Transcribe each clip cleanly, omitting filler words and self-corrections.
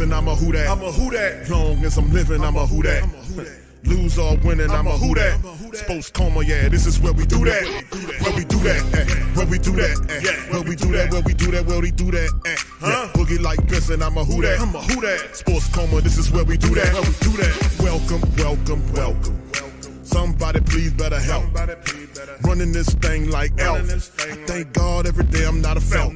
guessing, I'm a who that. I'm a who that. Long as I'm living, I'm a who that. Lose or winning, I'm a who that. Sports coma, yeah, this is where we do that. Where we do that, where we do that, where we do that, where we do that, where we do that. Boogie like Benson, I'm a who that. I'm a who that. Sports coma, this is where we do that. Where we do that. Welcome, welcome, welcome. Somebody please better help. Running this thing like Elf. I thank God every day I'm not a felt.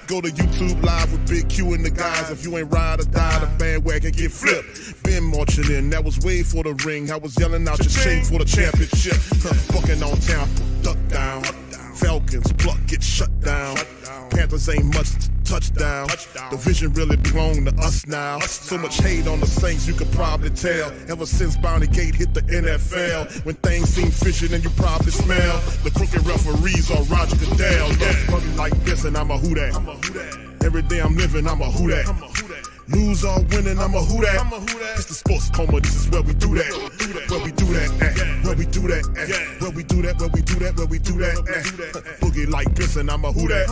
Go to YouTube Live with Big Q and the guys. If you ain't ride or die, the bandwagon get flipped. Been marching in, that was way for the ring. I was yelling out your shame for the championship. Bucking on town, duck down. Falcons pluck, get shut down. Panthers ain't much touchdown. The vision really belong to us now. So much hate on the Saints, you could probably tell. Ever since Bounty Gate hit the NFL, when things seem fishy, then you probably smell the crooked referees or Roger Goodell. Yeah, like this, and I'm a who that. Every day I'm living, I'm a who that. Lose or winning, I'm a who that. It's the sports coma, this is where we do that. Where we do that, where we do that, where we do that, where we do that, where we do that. Boogie like Benson, I'm a who that.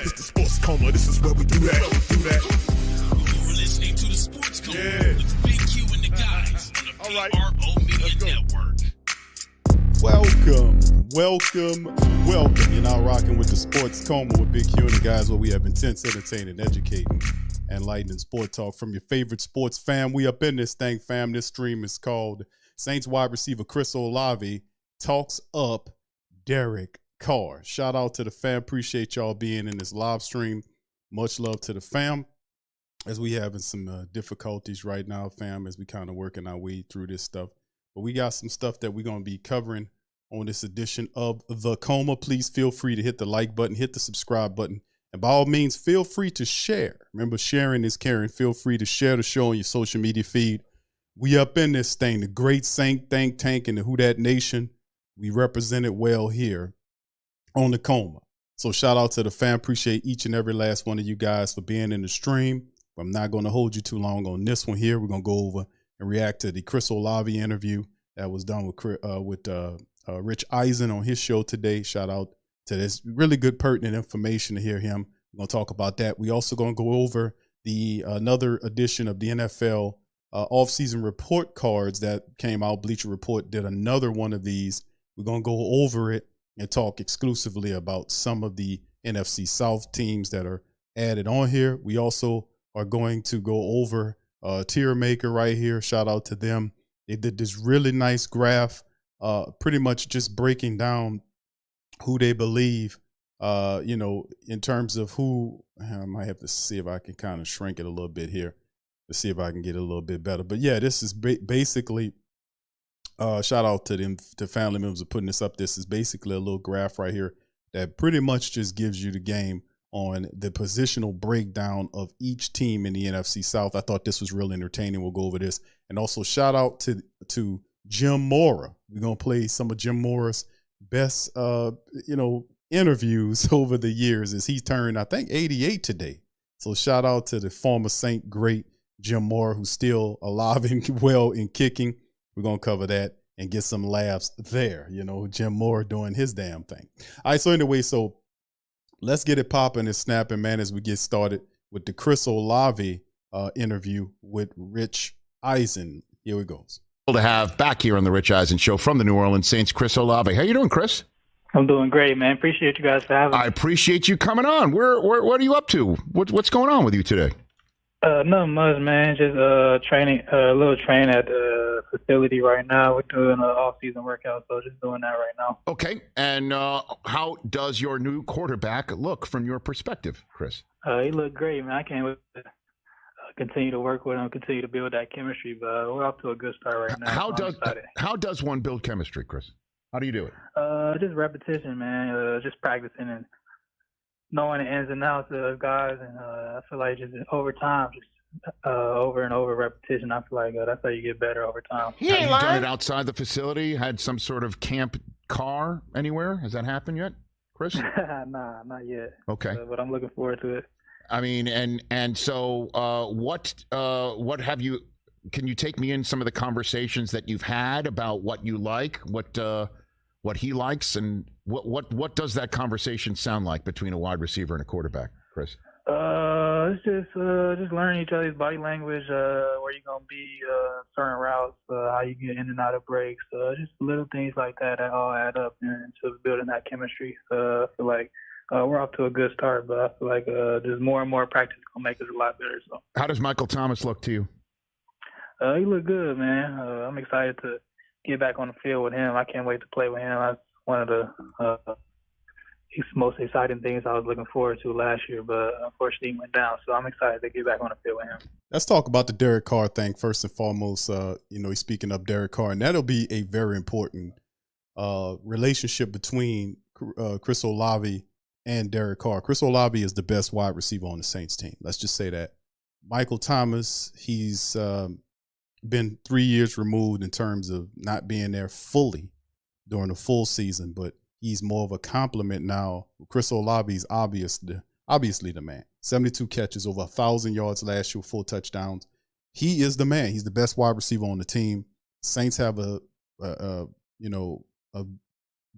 It's the sports coma, this is where we do that. You're listening to the Sports Coma with Big Q and the guys on the PRO Media Network. Welcome. You're now rocking with the Sports Coma with Big Q and the guys, where we have intense, entertaining, educating, and enlightening sport talk from your favorite sports fam. We up in this thing, fam. This stream is called Saints wide receiver Chris Olave talks up Derek Carr. Shout out to the fam. Appreciate y'all being in this live stream. Much love to the fam, as we having some difficulties right now, fam, as we kind of working our way through this stuff. But we got some stuff that we're going to be covering on this edition of The Coma. Please feel free to hit the like button, hit the subscribe button. And by all means, feel free to share. Remember, sharing is caring. Feel free to share the show on your social media feed. We up in this thing, the great Saint think tank and the Who Dat Nation. We represent it well here on The Coma. So shout out to the fam. Appreciate each and every last one of you guys for being in the stream. I'm not going to hold you too long on this one here. We're going to go over and react to the Chris Olave interview that was done with Rich Eisen on his show today. Shout out to this really good, pertinent information to hear him. We're going to talk about that. We also going to go over the another edition of the NFL offseason report cards that came out. Bleacher Report did another one of these. We're going to go over it and talk exclusively about some of the NFC South teams that are added on here. We also are going to go over Tier Maker right here. Shout out to them. They did this really nice graph, pretty much just breaking down who they believe, in terms of who. I might have to see if I can kind of shrink it a little bit here to see if I can get it a little bit better. But yeah, this is basically, shout out to them, to family members of putting this up. This is basically a little graph right here that pretty much just gives you the game on the positional breakdown of each team in the NFC South. I thought this was really entertaining. We'll go over this. And also shout out to Jim Mora. We're going to play some of Jim Mora's best, interviews over the years, as he turned, I think, 88 today. So shout out to the former Saint great Jim Mora, who's still alive and well in kicking. We're going to cover that and get some laughs there. Jim Mora doing his damn thing. All right. So anyway, let's get it popping and snapping, man, as we get started with the Chris Olave interview with Rich Eisen. Here it goes. To have back here on the Rich Eisen Show from the New Orleans Saints, Chris Olave. How you doing, Chris? I'm doing great, man. Appreciate you guys for having me. I appreciate you coming on. What are you up to? What's going on with you today? Nothing much, man. Just training, a little training at the facility right now. We're doing an off-season workout, so just doing that right now. Okay. And how does your new quarterback look from your perspective, Chris? He looked great, man. I can't wait to continue to work with him, continue to build that chemistry. But we're off to a good start right now. How does one build chemistry, Chris? How do you do it? Just repetition, man. Just practicing and knowing the ins and outs of guys, and I feel like just over time, over and over repetition. I feel like that's how you get better over time. Have you done it outside the facility? Had some sort of camp car anywhere? Has that happened yet, Chris? Nah, not yet. Okay, but I'm looking forward to it. I mean, and so what have you? Can you take me in some of the conversations that you've had about what you like, what he likes, and what does that conversation sound like between a wide receiver and a quarterback, Chris? It's just learning each other's body language, where you're gonna be, certain routes, how you get in and out of breaks, just little things like that all add up into building that chemistry. I feel like we're off to a good start, but I feel like just more and more practice gonna make us a lot better. So, How does Michael Thomas look to you? he look good, man. I'm excited to get back on the field with him. I can't wait to play with him. That's one of the most exciting things I was looking forward to last year, but unfortunately he went down. So I'm excited to get back on the field with him. Let's talk about the Derek Carr thing first and foremost. He's speaking of Derek Carr, and that'll be a very important relationship between Chris Olave and Derek Carr. Chris Olave is the best wide receiver on the Saints team. Let's just say that. Michael Thomas, he's been 3 years removed in terms of not being there fully during the full season, but he's more of a compliment now. Chris Olave is obviously the man. 72 catches, over 1,000 yards last year, 4 touchdowns. He is the man. He's the best wide receiver on the team. Saints have a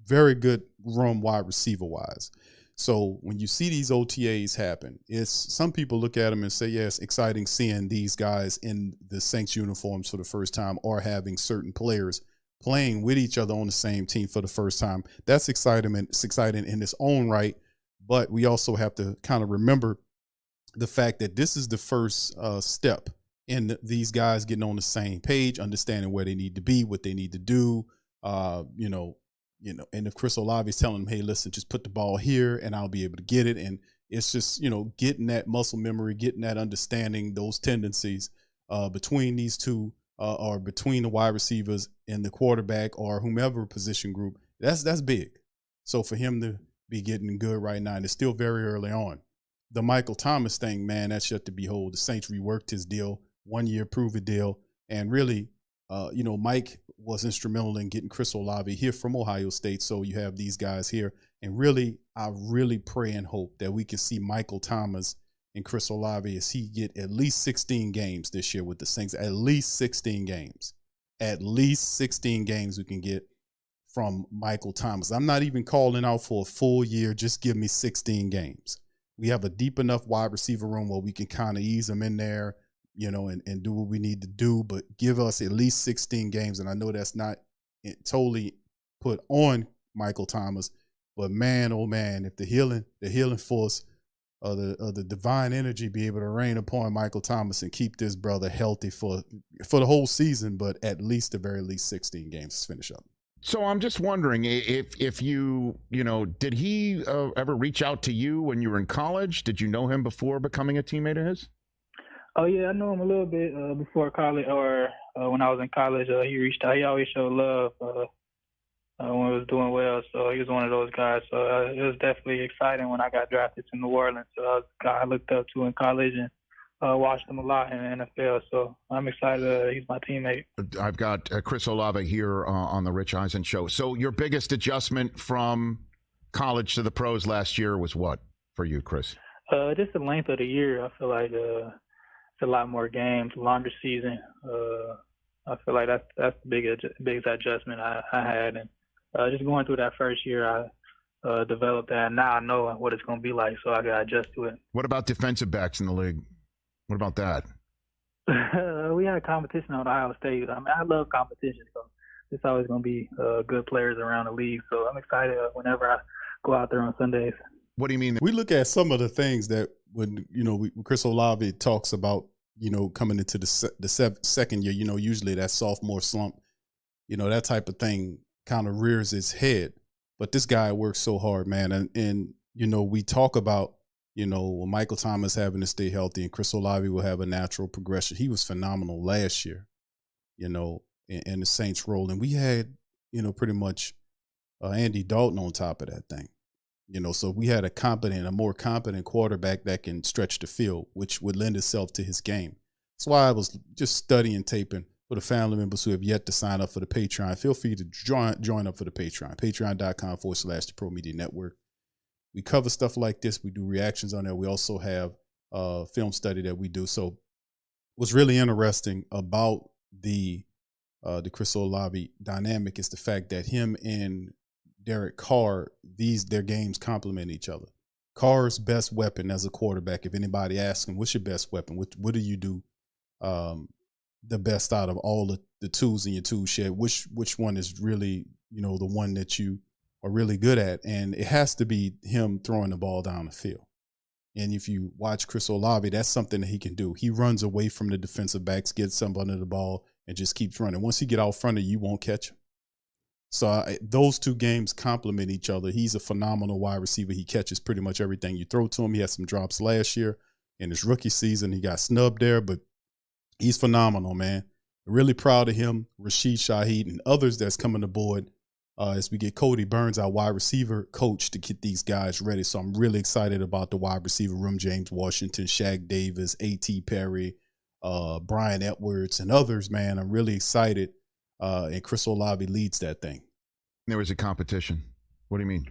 very good room wide receiver wise. So when you see these OTAs happen, some people look at them and say, yeah, it's exciting seeing these guys in the Saints uniforms for the first time, or having certain players playing with each other on the same team for the first time. That's exciting, and it's exciting in its own right. But we also have to kind of remember the fact that this is the first step in these guys getting on the same page, understanding where they need to be, what they need to do. And if Chris Olave is telling them, hey, listen, just put the ball here and I'll be able to get it. And it's just, getting that muscle memory, getting that understanding, those tendencies between these two, or between the wide receivers and the quarterback or whomever position group, that's big. So for him to be getting good right now, and it's still very early on. The Michael Thomas thing, man, that's yet to behold. The Saints reworked his deal, 1 year prove-it deal, and really, Mike was instrumental in getting Chris Olave here from Ohio State. So you have these guys here, and really, I really pray and hope that we can see Michael Thomas and Chris Olave as he get at least 16 games this year with the Saints. At least 16 games. At least 16 games we can get from Michael Thomas. I'm not even calling out for a full year. Just give me 16 games. We have a deep enough wide receiver room where we can kind of ease them in there, and do what we need to do, but give us at least 16 games. And I know that's not totally put on Michael Thomas, but man, oh man, if the healing force of the divine energy be able to rain upon Michael Thomas and keep this brother healthy for the whole season, but at least the very least 16 games to finish up. So I'm just wondering if you did he ever reach out to you when you were in college? Did you know him before becoming a teammate of his? Oh yeah, I know him a little bit before college, or when I was in college. He reached out. He always showed love when I was doing well. So he was one of those guys. So it was definitely exciting when I got drafted to New Orleans. So I was a guy I looked up to in college and watched him a lot in the NFL. So I'm excited. He's my teammate. I've got Chris Olave here on the Rich Eisen Show. So your biggest adjustment from college to the pros last year was what for you, Chris? Just the length of the year. I feel like it's a lot more games, longer season. I feel like that's the biggest adjustment I had, and just going through that first year, I developed that. And now I know what it's going to be like, so I got to adjust to it. What about defensive backs in the league? What about that? We had a competition on Ohio State. I mean, I love competition, so there's always going to be good players around the league. So I'm excited whenever I go out there on Sundays. What do you mean? We look at some of the things that when Chris Olave talks about, coming into the second year, usually that sophomore slump, that type of thing kind of rears its head. But this guy works so hard, man. And we talk about, Michael Thomas having to stay healthy and Chris Olave will have a natural progression. He was phenomenal last year, in the Saints role. And we had, pretty much Andy Dalton on top of that thing. So we had a more competent quarterback that can stretch the field, which would lend itself to his game. That's why I was just studying taping for the family members who have yet to sign up for the Patreon. Feel free to join up for the Patreon, patreon.com/the Pro Media Network. We cover stuff like this. We do reactions on there. We also have film study that we do. So what's really interesting about the Chris Olave dynamic is the fact that him and Derek Carr, their games complement each other. Carr's best weapon as a quarterback, if anybody asks him, what's your best weapon? What do you do the best out of all the tools in your tool shed? Which one is really, the one that you are really good at? And it has to be him throwing the ball down the field. And if you watch Chris Olave, that's something that he can do. He runs away from the defensive backs, gets somebody under the ball, and just keeps running. Once he get out front of you, you won't catch him. So those two games complement each other. He's a phenomenal wide receiver. He catches pretty much everything you throw to him. He had some drops last year in his rookie season. He got snubbed there, but he's phenomenal, man. Really proud of him, Rashid Shaheed, and others that's coming aboard as we get Cody Burns, our wide receiver coach, to get these guys ready. So I'm really excited about the wide receiver room. James Washington, Shaq Davis, A.T. Perry, Brian Edwards, and others, man. I'm really excited. And Chris Olave leads that thing. There was a competition. What do you mean?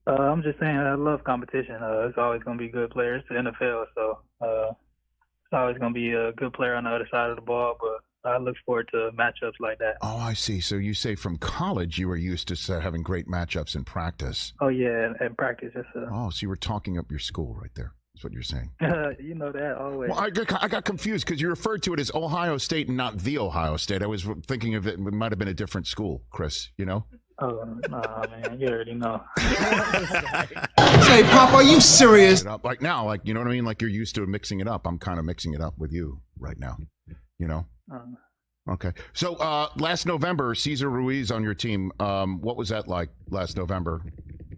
I'm just saying I love competition. It's always going to be good players to the NFL, so it's always going to be a good player on the other side of the ball, but I look forward to matchups like that. Oh, I see. So you say from college you were used to having great matchups in practice. Oh, yeah, in practice. Oh, so you were talking up your school right there. That's what you're saying. You know that always. Well, I got confused because you referred to it as Ohio State and not the Ohio State. I was thinking of it might have been a different school, Chris, Oh, nah, man, you already know. Hey, Pop, are you serious? Like now, you know what I mean? Like you're used to mixing it up. I'm kind of mixing it up with you right now, Okay. So last November, Cesar Ruiz on your team. What was that like last November?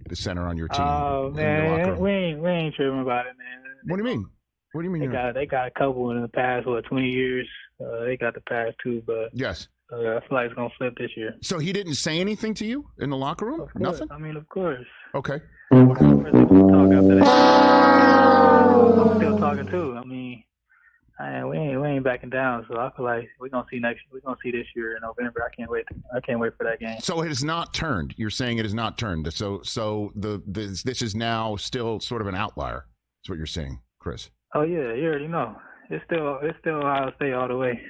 The center on your team. Oh man, we ain't tripping about it, man. What do you mean? What do you mean? They got a couple in the past 20 years. They got the past two, but yes. I feel like it's gonna flip this year. So he didn't say anything to you in the locker room? Nothing. I mean, of course. Okay. Of course, they gonna talk after that. I'm still talking too. I mean, we ain't backing down. So I feel like we're gonna see this year in November. I can't wait for that game. So it has not turned. You're saying it has not turned. So this is now still sort of an outlier. That's what you're saying, Chris. Oh yeah, you already know. It's still Ohio State all the way.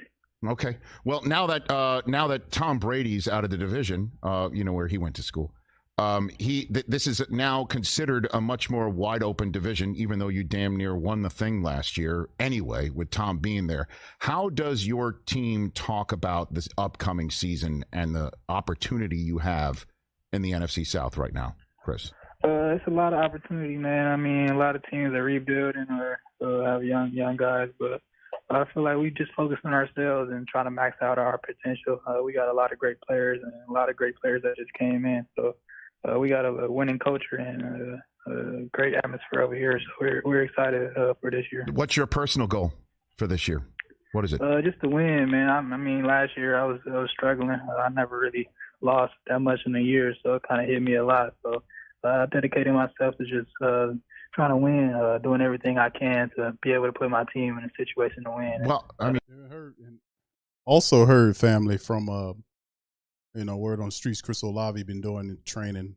Okay. Well, now that Tom Brady's out of the division, where he went to school, this is now considered a much more wide open division, even though you damn near won the thing last year anyway, with Tom being there. How does your team talk about this upcoming season and the opportunity you have in the NFC South right now, Chris? It's a lot of opportunity, man. I mean, a lot of teams are rebuilding or have young guys, but I feel like we just focus on ourselves and trying to max out our potential. We got a lot of great players and a lot of great players that just came in. So we got a winning culture and a great atmosphere over here. So we're excited for this year. What's your personal goal for this year? What is it? Just to win, man. I mean, last year I was struggling. I never really lost that much in a year, so it kind of hit me a lot. So I dedicated myself to just trying to win, doing everything I can to be able to put my team in a situation to win. Well, I mean, also heard family from word on the streets. Chris Olave been doing training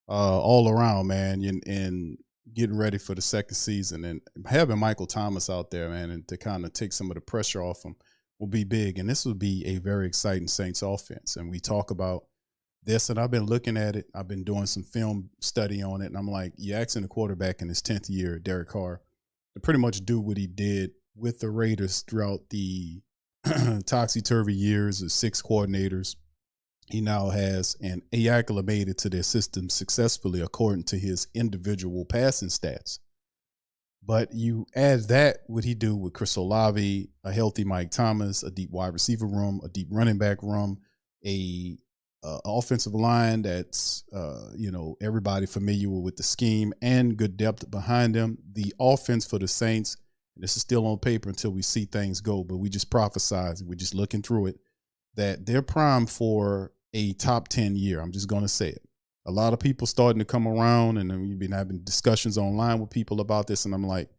all around, man, and getting ready for the second season, and having Michael Thomas out there, man, and to kind of take some of the pressure off him will be big. And this will be a very exciting Saints offense. And we talk about this, and I've been looking at it. I've been doing some film study on it, and I'm like, you're asking the quarterback in his 10th year, Derek Carr, to pretty much do what he did with the Raiders throughout the topsy-turvy years of 6 coordinators. He now has, and he acclimated to their system successfully according to his individual passing stats. But you add that, what he do with Chris Olave, a healthy Mike Thomas, a deep wide receiver room, a deep running back room, a offensive line that's, everybody familiar with the scheme and good depth behind them. The offense for the Saints, and this is still on paper until we see things go, but we just prophesize, we're just looking through it, that they're primed for a top 10 year. I'm just going to say it. A lot of people starting to come around, and then we've been having discussions online with people about this, and I'm like,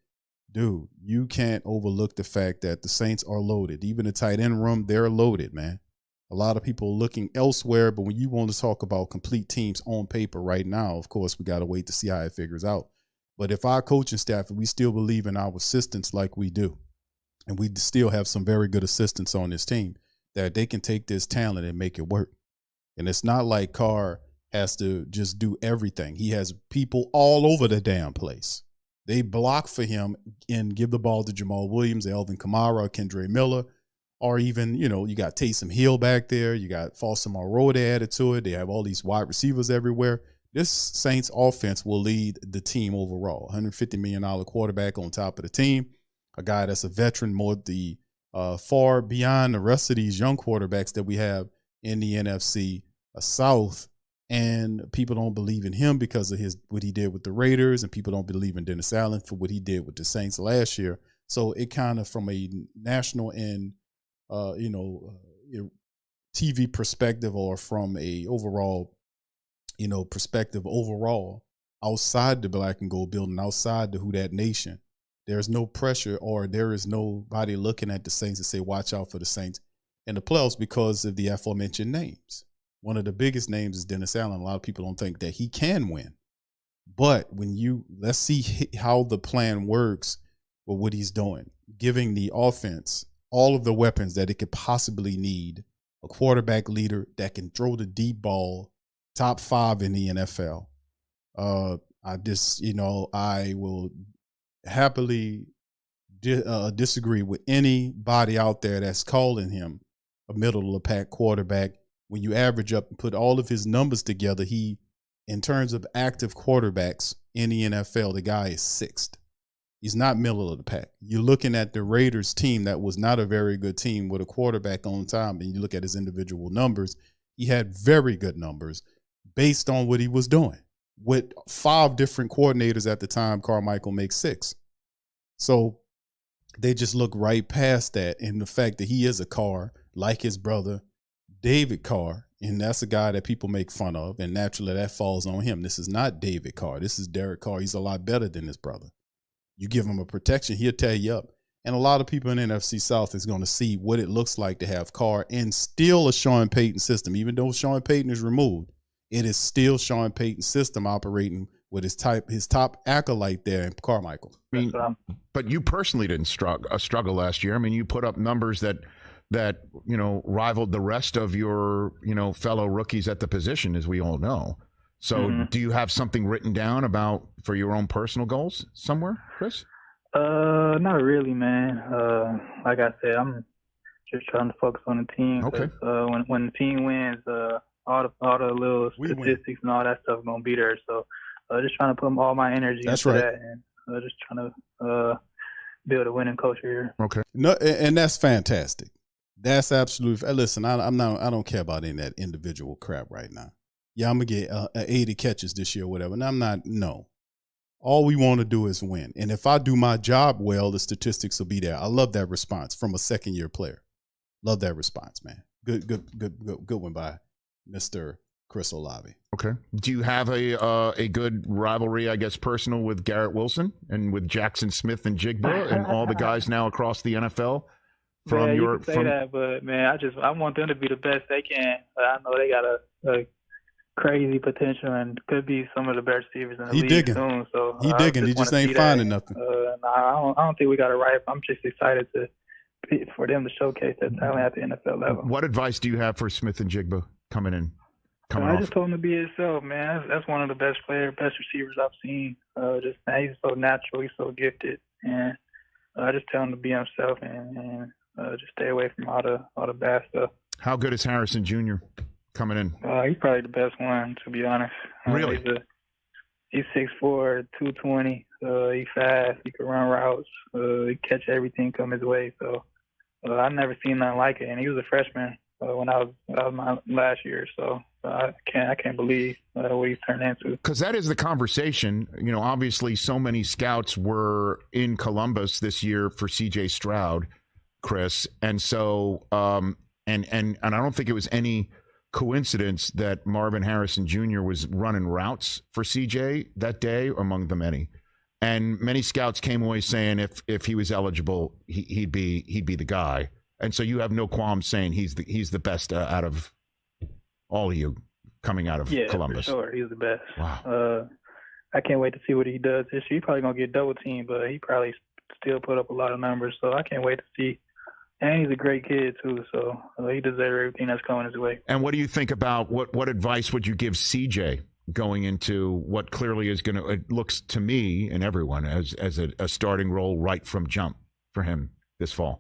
dude, you can't overlook the fact that the Saints are loaded. Even the tight end room, they're loaded, man. A lot of people are looking elsewhere, but when you want to talk about complete teams on paper right now, of course, we got to wait to see how it figures out. But if our coaching staff, if we still believe in our assistants like we do, and we still have some very good assistants on this team, that they can take this talent and make it work. And it's not like Carr has to just do everything. He has people all over the damn place. They block for him and give the ball to Jamal Williams, Alvin Kamara, Kendre Miller, or even, you got Taysom Hill back there. You got Foster Moreau they added to it. They have all these wide receivers everywhere. This Saints offense will lead the team overall. $150 million quarterback on top of the team. A guy that's a veteran, far beyond the rest of these young quarterbacks that we have in the NFC South. And people don't believe in him because of what he did with the Raiders, and people don't believe in Dennis Allen for what he did with the Saints last year. So it kind of, from a national and TV perspective, or from a overall, perspective overall, outside the Black and Gold building, outside the Who Dat Nation, there's no pressure, or there is nobody looking at the Saints and say, watch out for the Saints in the playoffs because of the aforementioned names. One of the biggest names is Dennis Allen. A lot of people don't think that he can win. But let's see how the plan works with what he's doing, giving the offense all of the weapons that it could possibly need, a quarterback leader that can throw the deep ball, top 5 in the NFL. I will happily disagree with anybody out there that's calling him a middle of the pack quarterback. When you average up and put all of his numbers together, in terms of active quarterbacks in the NFL, the guy is 6th. He's not middle of the pack. You're looking at the Raiders team that was not a very good team with a quarterback on time, and you look at his individual numbers, he had very good numbers based on what he was doing. With 5 different coordinators at the time, Carmichael makes 6. So they just look right past that, and the fact that he is a Carr, like his brother, David Carr, and that's a guy that people make fun of, and naturally that falls on him. This is not David Carr. This is Derek Carr. He's a lot better than his brother. You give him a protection, he'll tear you up. And a lot of people in NFC South is going to see what it looks like to have Carr and still a Sean Payton system. Even though Sean Payton is removed, it is still Sean Payton's system operating with his top acolyte there in Carmichael. I mean, but you personally didn't struggle last year. I mean, you put up numbers that rivaled the rest of your fellow rookies at the position, as we all know. So do you have something written down for your own personal goals somewhere, Chris? Not really, man. Like I said, I'm just trying to focus on the team. Okay. When the team wins, all the little statistics and all that stuff is gonna be there. So just trying to put all my energy into that, and just trying to build a winning culture here. Okay. No, and that's fantastic. That's absolutely. Listen, I don't care about any of that individual crap right now. Yeah, I'm gonna get 80 catches this year, or whatever. And I'm not. No, all we want to do is win. And if I do my job well, the statistics will be there. I love that response from a second-year player. Love that response, man. Good one by Mr. Chris Olave. Okay. Do you have a good rivalry, I guess, personal with Garrett Wilson and with Jackson Smith and Jigba and all the guys now across the NFL? You can say that, but man, I want them to be the best they can. I know they got a crazy potential and could be some of the best receivers in the league soon. So he just ain't finding nothing. I don't think we got it right. I'm just excited for them to showcase that talent at the NFL level. What advice do you have for Smith and Jigba coming I just told him to be himself, man. That's one of the best receivers I've seen. He's so natural, he's so gifted, and I just tell him to be himself and just stay away from all the bad stuff. How good is Harrison Jr. coming in? He's probably the best one, to be honest. Really? He's 6'4", 220. He's fast. He can run routes. He catch everything come his way. So I've never seen nothing like it. And he was a freshman when I was my last year. So I can't believe what he's turned into. Because that is the conversation. Obviously, so many scouts were in Columbus this year for C.J. Stroud, Chris, and so and I don't think it was any coincidence that Marvin Harrison Jr. was running routes for CJ that day, among the many. And many scouts came away saying if he was eligible, he'd be the guy. And so you have no qualms saying he's the best out of all of you coming out of Columbus. Yeah, for sure. He's the best. Wow. I can't wait to see what he does this year. He's probably going to get double teamed, but he probably still put up a lot of numbers. So I can't wait to see And he's a great kid, too, so he deserves everything that's coming his way. And what do you think about what advice would you give CJ going into what clearly is going to, it looks to me and everyone as a starting role right from jump for him this fall?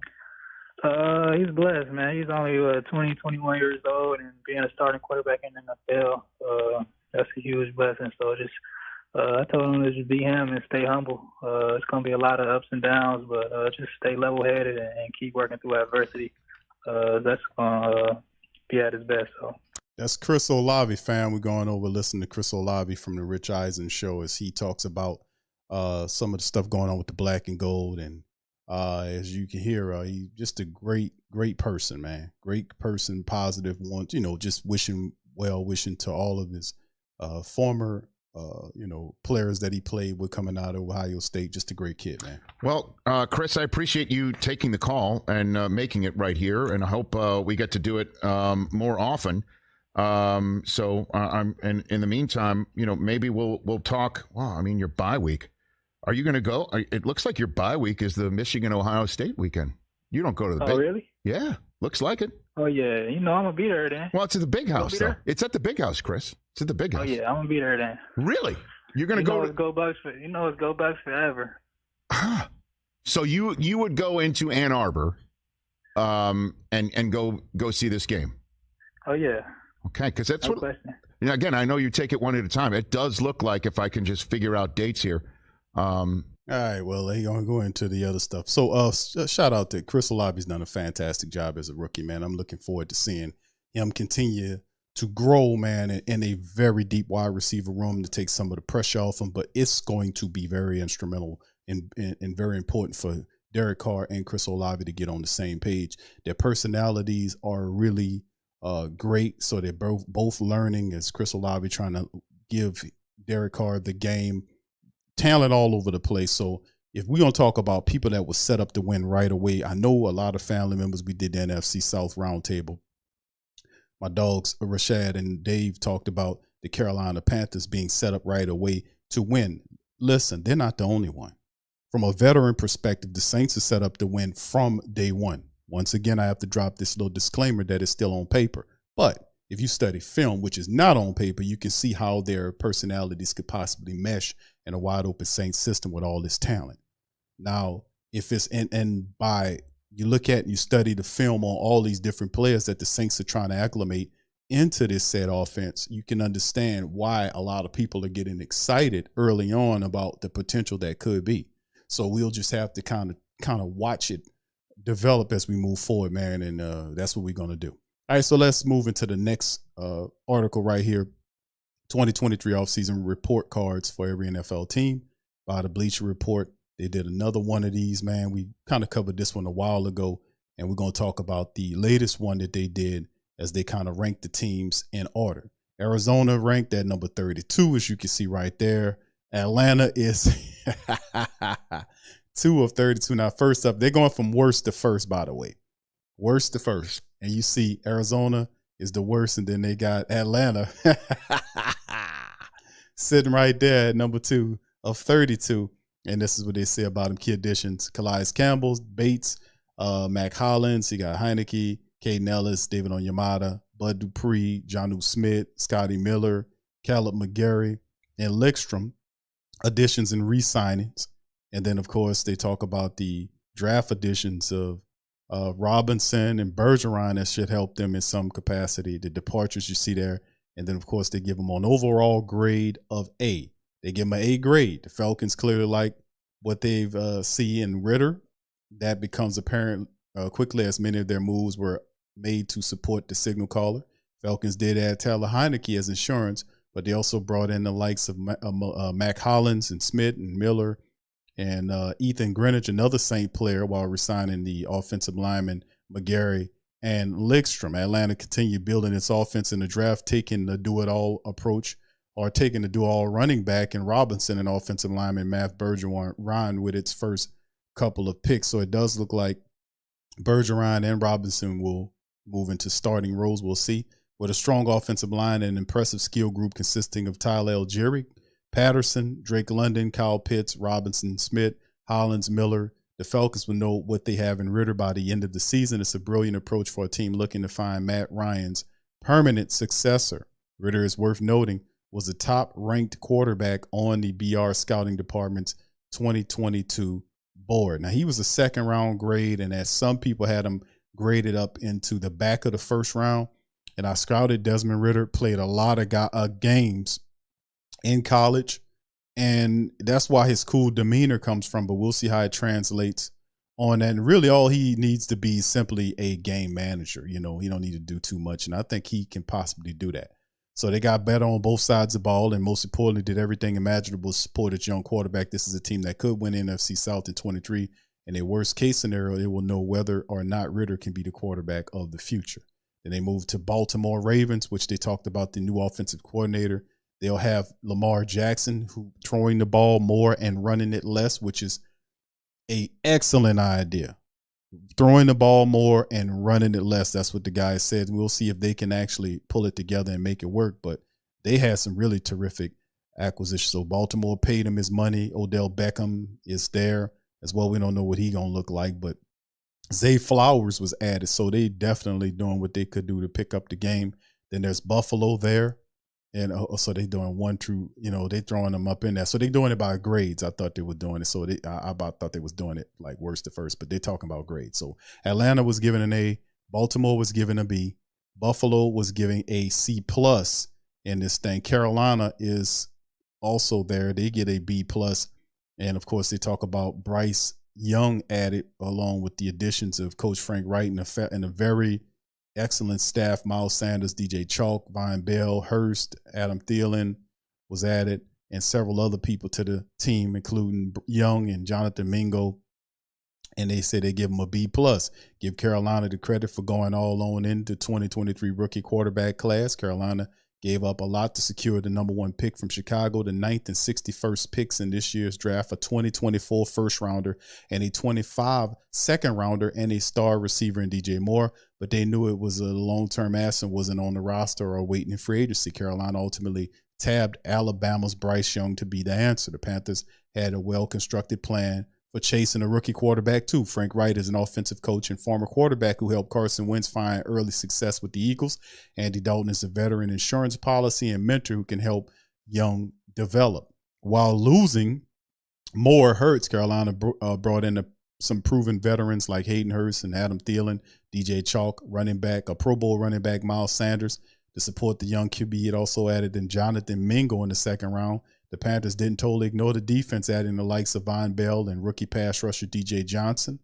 He's blessed, man. He's only 20, 21 years old, and being a starting quarterback in the NFL, that's a huge blessing. So just I told him to just be him and stay humble. It's going to be a lot of ups and downs, but just stay level-headed and keep working through adversity. That's going to be at his best. So that's Chris Olave, fam. We're going over listening to Chris Olave from the Rich Eisen show as he talks about some of the stuff going on with the black and gold. And as you can hear, he's just a great person, man. Great person, positive one, just wishing to all of his former players that he played with coming out of Ohio State. Just a great kid, man. Well, Chris, I appreciate you taking the call and making it right here, and I hope we get to do it more often. So and in the meantime, maybe we'll talk. Wow, I mean, your bye week. Are you going to go? It looks like your bye week is the Michigan-Ohio State weekend. You don't go to the big. Oh, really? Yeah, looks like it. Oh, yeah. I'm going to be there then. Well, it's at the big house, though. It's at the big house, Chris. It's at the big house. Oh, yeah. I'm going to be there then. Really? You're going to go? It's Go Bucks it's Go Bucks forever. So you would go into Ann Arbor and go see this game? Oh, yeah. Okay, because that's no what. Question. Again, I know you take it one at a time. It does look like, if I can just figure out dates here. All right, well, they're going to go into the other stuff. So shout out to Chris Olave's done a fantastic job as a rookie, man. I'm looking forward to seeing him continue to grow, man, in a very deep wide receiver room to take some of the pressure off him. But it's going to be very instrumental and very important for Derek Carr and Chris Olave to get on the same page. Their personalities are really great, so they're both learning, as Chris Olave trying to give Derek Carr the game. Talent all over the place. So if we're going to talk about people that were set up to win right away, I know a lot of family members, we did the NFC South Roundtable. My dogs, Rashad and Dave, talked about the Carolina Panthers being set up right away to win. Listen, they're not the only one. From a veteran perspective, the Saints are set up to win from day one. Once again, I have to drop this little disclaimer that it's still on paper. But if you study film, which is not on paper, you can see how their personalities could possibly mesh in a wide open Saints system with all this talent. Now, if it's and by you look at and you study the film on all these different players that the Saints are trying to acclimate into this said offense, you can understand why a lot of people are getting excited early on about the potential that could be. So we'll just have to kind of watch it develop as we move forward, man, and that's what we're going to do. All right, so let's move into the next article right here. 2023 offseason report cards for every NFL team by the Bleacher Report. They did another one of these, man. We kind of covered this one a while ago, and we're going to talk about the latest one that they did as they kind of ranked the teams in order. Arizona ranked at number 32, as you can see right there. Atlanta is 2 of 32. Now, first up, they're going from worst to first, by the way. Worst to first. And you see Arizona is the worst, and then they got Atlanta sitting right there at number 2 of 32. And this is what they say about them key additions. Calais Campbell, Bates, Mac Hollins. You got Heineke, Caden Ellis, David Onyemata, Bud Dupree, Jonnu Smith, Scotty Miller, Caleb McGarry, and Lickstrom. Additions and re-signings. And then, of course, they talk about the draft additions of Robinson and Bergeron that should help them in some capacity. The departures you see there. And then, of course, they give them an overall grade of A. They give them an A grade. The Falcons clearly like what they've see in Ritter. That becomes apparent quickly as many of their moves were made to support the signal caller. Falcons did add Taylor Heineke as insurance, but they also brought in the likes of Mac Hollins and Smith and Miller and Ethan Greenwich, another Saint player, while resigning the offensive lineman McGarry and Lickstrom. Atlanta continued building its offense in the draft, taking the do-it-all approach, or taking the do-all running back and Robinson and offensive lineman Matt Bergeron with its first couple of picks. So it does look like Bergeron and Robinson will move into starting roles. We'll see. With a strong offensive line and impressive skill group consisting of Tyler Algieri, Patterson, Drake London, Kyle Pitts, Robinson, Smith, Hollins, Miller, The Falcons will know what they have in Ritter by the end of the season. It's a brilliant approach for a team looking to find Matt Ryan's permanent successor. Ritter, is worth noting, was the top-ranked quarterback on the BR Scouting Department's 2022 board. Now, he was a second-round grade, and as some people had him graded up into the back of the first round, and I scouted Desmond Ritter, played a lot of games in college, and that's why his cool demeanor comes from, but we'll see how it translates on that. And really all he needs to be is simply a game manager. You know, he don't need to do too much, and I think he can possibly do that. So they got better on both sides of the ball, and most importantly, did everything imaginable to support its young quarterback. This is a team that could win NFC South in 23. In a worst-case scenario, they will know whether or not Ritter can be the quarterback of the future. Then they move to Baltimore Ravens, which they talked about the new offensive coordinator. They'll have Lamar Jackson, who throwing the ball more and running it less, which is an excellent idea. Throwing the ball more and running it less. That's what the guy said. We'll see if they can actually pull it together and make it work. But they had some really terrific acquisitions. So Baltimore paid him his money. Odell Beckham is there as well. We don't know what he's going to look like. But Zay Flowers was added. So they definitely doing what they could do to pick up the game. Then there's Buffalo there. And so they doing 1 through, they throwing them up in there. So they doing it by grades. I thought they were doing it. So I about thought they was doing it like worst to first, but they're talking about grades. So Atlanta was given an A. Baltimore was given a B. Buffalo was giving a C plus in this thing. Carolina is also there. They get a B plus. And of course they talk about Bryce Young added along with the additions of Coach Frank Wright and a very excellent staff. Miles Sanders, DJ Chalk, Von Bell, Hurst, Adam Thielen was added, and several other people to the team, including Young and Jonathan Mingo. And they say they give them a B plus. Give Carolina the credit for going all on into 2023 rookie quarterback class. Carolina gave up a lot to secure the number 1 pick from Chicago, the 9th and 61st picks in this year's draft, a 2024 first rounder and a 25 second rounder and a star receiver in DJ Moore. But they knew it was a long-term asset and wasn't on the roster or waiting in free agency. Carolina ultimately tabbed Alabama's Bryce Young to be the answer. The Panthers had a well-constructed plan for chasing a rookie quarterback too. Frank Wright is an offensive coach and former quarterback who helped Carson Wentz find early success with the Eagles. Andy Dalton is a veteran insurance policy and mentor who can help Young develop. While losing more Hurts, Carolina brought in some proven veterans like Hayden Hurst and Adam Thielen, DJ Chalk, running back, a Pro Bowl running back, Miles Sanders, to support the young QB. It also added in Jonathan Mingo in the second round. The Panthers didn't totally ignore the defense, adding the likes of Von Bell and rookie pass rusher DJ Johnson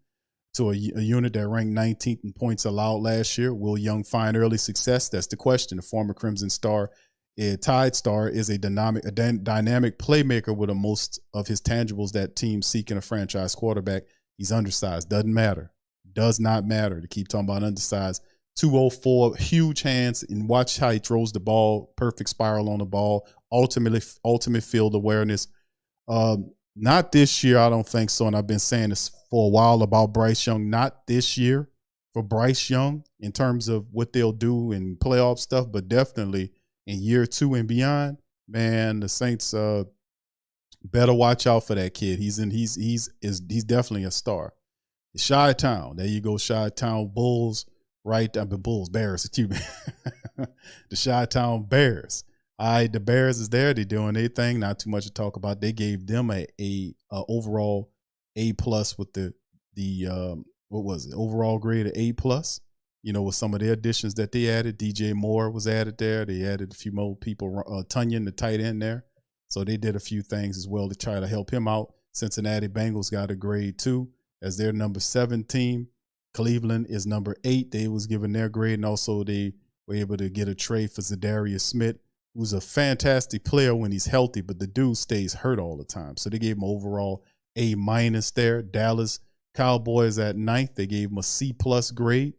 to a unit that ranked 19th in points allowed last year. Will Young find early success? That's the question. The former Crimson Star, Tide Star, is a dynamic playmaker with most of his tangibles that teams seeking a franchise quarterback. He's undersized. Doesn't matter. Does not matter to keep talking about undersized. 204, huge hands, and watch how he throws the ball. Perfect spiral on the ball. Ultimate field awareness. Not this year, I don't think so. And I've been saying this for a while about Bryce Young. Not this year for Bryce Young in terms of what they'll do in playoff stuff, but definitely in year 2 and beyond. Man, the Saints better watch out for that kid. He's definitely a star. Chi-Town, there you go, Chi-Town Bulls. Right, Bears, excuse me. The Chi-Town Bears. All right, the Bears is there. They're doing their thing. Not too much to talk about. They gave them a overall A plus with the what was it? Overall grade of A plus. With some of the additions that they added. DJ Moore was added there. They added a few more people. Tunyon, the tight end there. So they did a few things as well to try to help him out. Cincinnati Bengals got a grade 2 as their number 7 team. Cleveland is number 8. They was given their grade, and also they were able to get a trade for Zadarius Smith, who's a fantastic player when he's healthy, but the dude stays hurt all the time. So they gave him overall A minus there. Dallas Cowboys at 9th. They gave him a C plus grade.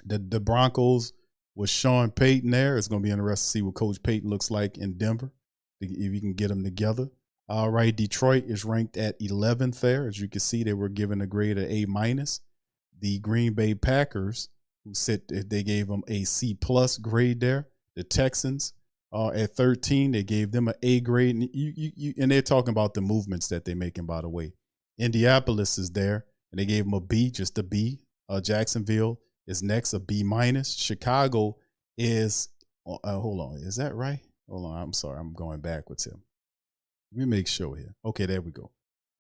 The Broncos with Sean Payton there. It's going to be interesting to see what Coach Payton looks like in Denver, if you can get them together. All right, Detroit is ranked at 11th there. As you can see, they were given a grade of A minus. The Green Bay Packers, who said they gave them a C plus grade there. The Texans are at 13. They gave them an A grade. And, and they're talking about the movements that they're making, by the way. Indianapolis is there, and they gave them a B, just a B. Jacksonville is next, a B minus. Chicago is, hold on, is that right? Hold on, I'm sorry, I'm going backwards here. Let me make sure here. Okay, there we go.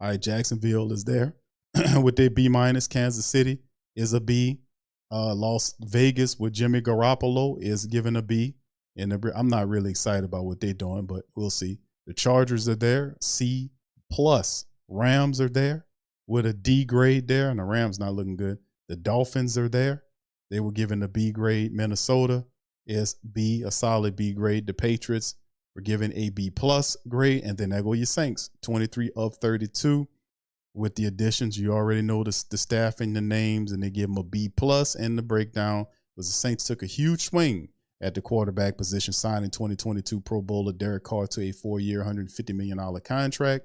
All right, Jacksonville is there with their B minus. Kansas City is a B. Las Vegas with Jimmy Garoppolo is given a B. And I'm not really excited about what they're doing, but we'll see. The Chargers are there, C plus. Rams are there with a D grade there, and the Rams not looking good. The Dolphins are there. They were given a B grade. Minnesota is B, a solid B grade. The Patriots were given a B plus grade, and then there go your Saints, 23 of 32. With the additions, you already know the staffing, the names, and they give them a B plus. And the breakdown was the Saints took a huge swing at the quarterback position, signing 2022 Pro Bowler Derek Carr to a 4-year, $150 million contract.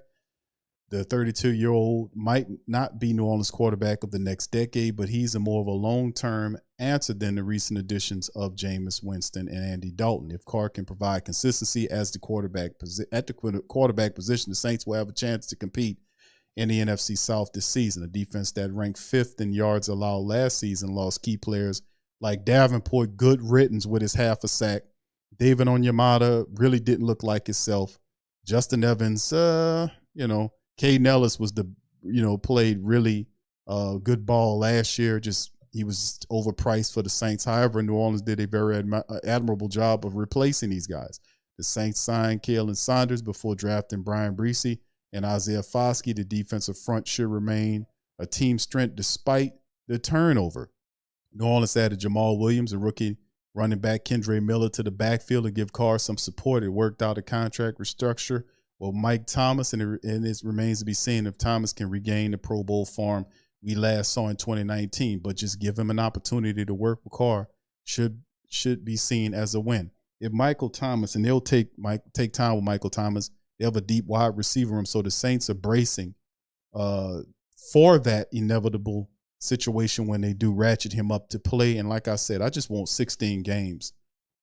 The 32-year-old might not be New Orleans quarterback of the next decade, but he's a more of a long-term answer than the recent additions of Jameis Winston and Andy Dalton. If Carr can provide consistency as the quarterback at the quarterback position, the Saints will have a chance to compete in the NFC South this season. A defense that ranked 5th in yards allowed last season lost key players like Davenport, good riddance with his half a sack. David Onyemata really didn't look like himself. Justin Evans, Caden Ellis was played really good ball last year. Just he was overpriced for the Saints. However, New Orleans did a very admirable job of replacing these guys. The Saints signed Kalen Saunders before drafting Brian Breesy and Isaiah Foskey. The defensive front should remain a team strength despite the turnover. New Orleans added Jamal Williams, a rookie running back, Kendre Miller to the backfield to give Carr some support. It worked out a contract restructure. Well, Mike Thomas, and it remains to be seen if Thomas can regain the Pro Bowl form we last saw in 2019. But just give him an opportunity to work with Carr should be seen as a win. If Michael Thomas, and they'll take time with Michael Thomas, they have a deep wide receiver room, so the Saints are bracing for that inevitable situation when they do ratchet him up to play. And like I said, I just want 16 games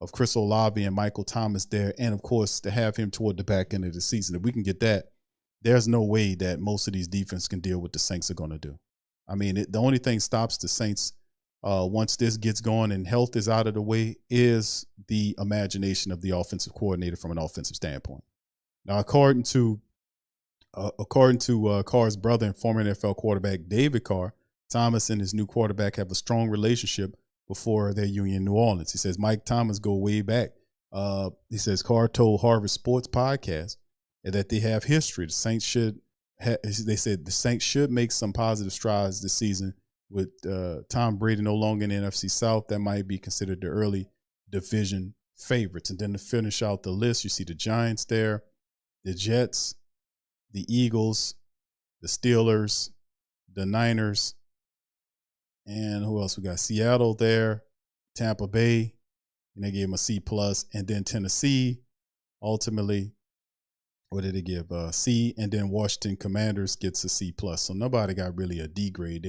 of Chris Olave and Michael Thomas there, and of course to have him toward the back end of the season. If we can get that, there's no way that most of these defense can deal with what the Saints are going to do. I mean, the only thing stops the Saints once this gets going and health is out of the way is the imagination of the offensive coordinator from an offensive standpoint. Now, according to Carr's brother and former NFL quarterback David Carr, Thomas and his new quarterback have a strong relationship before their union in New Orleans. He says Mike Thomas go way back. He says Carr told Harvard Sports Podcast that they have history. The Saints should make some positive strides this season with Tom Brady no longer in the NFC South. That might be considered the early division favorites. And then to finish out the list, you see the Giants there, the Jets, the Eagles, the Steelers, the Niners, and who else we got? Seattle there, Tampa Bay, and they gave them a C plus, and then Tennessee, ultimately, what did they give? C, and then Washington Commanders gets a C plus. So nobody got really a D grade.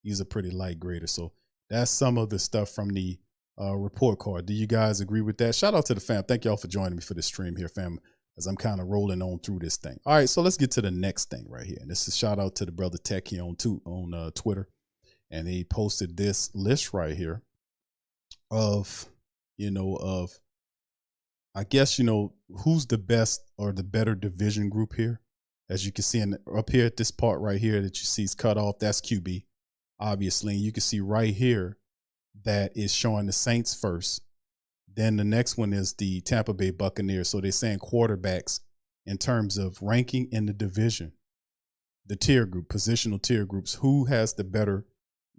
He's a pretty light grader. So that's some of the stuff from the report card. Do you guys agree with that? Shout out to the fam. Thank y'all for joining me for this stream here, fam, as I'm kind of rolling on through this thing. All right, so let's get to the next thing right here. And this is shout out to the brother Tech here on Twitter. And he posted this list right here of I guess, who's the best or the better division group here. As you can see up here at this part right here that you see is cut off, that's QB, obviously. And you can see right here that is showing the Saints first. Then the next one is the Tampa Bay Buccaneers. So they're saying quarterbacks in terms of ranking in the division, the tier group, positional tier groups, who has the better